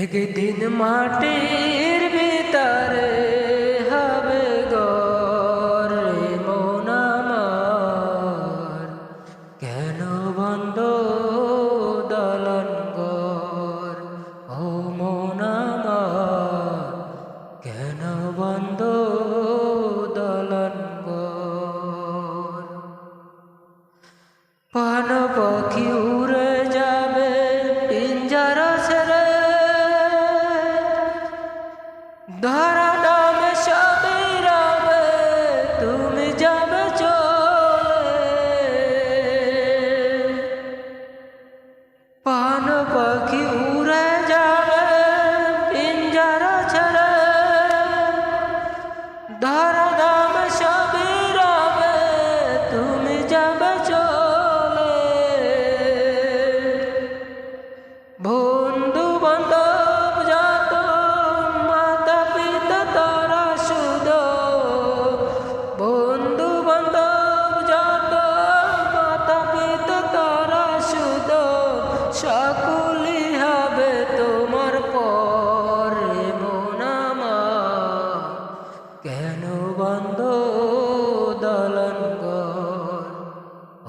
একদিন মাটির ভিতরে হবে ঘর রে মন আমার, কেন বন্ধ দলন ঘর? ও মন আমার, কেন বন্ধ দলন ঘর? পান পাখি উড়ে যাবে পিঞ্জরা ছেড়ে, ধরা নামে সবই রবে, তুমি যাবে চলে। পান পাখি উড়ে যাবে পিঞ্জরা ছেড়ে, ধরা নামে সবই রবে, তুমি যাবে চলে। বন্ধু বান্ধব যত, মাতা পিতা তারা শুধু, বন্ধু বান্ধব যত, মাতা পিতা তারা শুধু, সকলই হবে তোমার পর রে মন আমার, কেন বন্ধ দলন ঘর?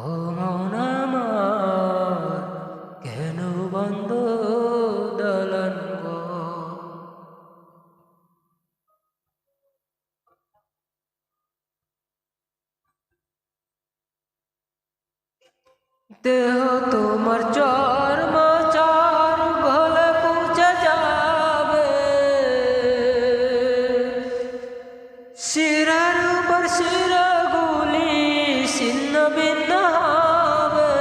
ও মন আমার, কেন বন্ধ দলন ঘর? দেহ তোমার চর্ম চার গলে পৌঁছে যাবে, শিরার উপর শিরাগুলি ছিন্ন ভিন্ন হবে।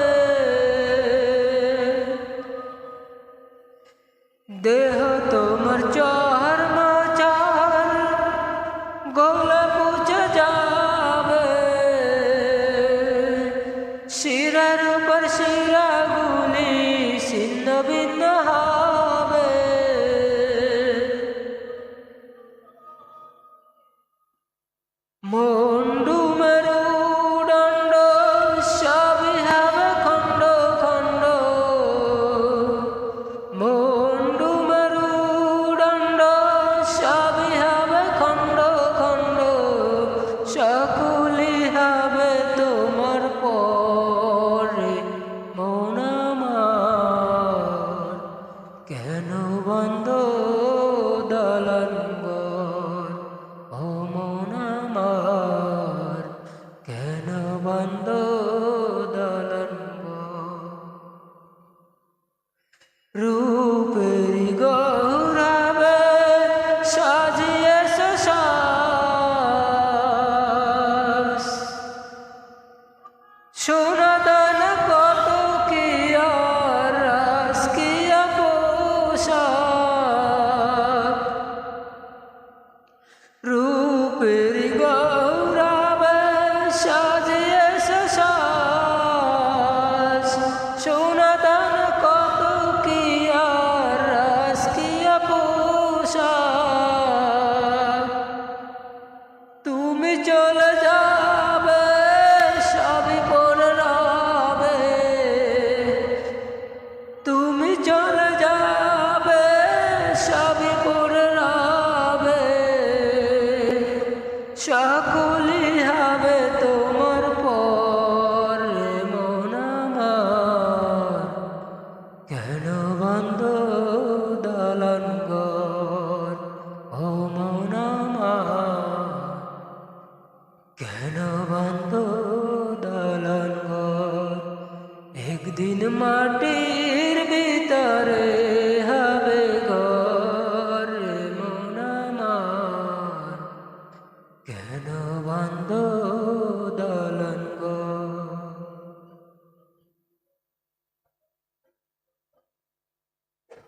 দেহ তোমার চর্ম চার গলে পৌঁছে যাবে, শিরার উপর শিরাগুলি ছিন্ন ভিন্ন হবে। মুন্ডু মেরুদণ্ড সবই হবে খণ্ড খণ্ড, মুন্ডু মেরুদণ্ড সবই হবে খণ্ড খণ্ড, সকলই হবে তোমার পর রে মন আমার, কেন বন্ধ দলন ঘর? ও মন আমার, কেন বন্ধ দলন ঘর? রূপেরি গৌরবে সাজিয়েছে শ্বাস, সোনাদান কত কি আর রাজকীয় পোশাক। রূপেরি গৌরবে সাজিয়েছে শ্বাস, সোনাদান কত কি আর রাজকীয় পোশাক। তুমি চলে যাবে সবই পড়ে রবে, তুমি চলে যাবে সবই পড়ে রবে, সকলই হবে তোমার পর রে মন আমার, কেন বন্ধ দলন ঘর? ও মন আমার, কেন বন্ধ দলন ঘর? একদিন মাটি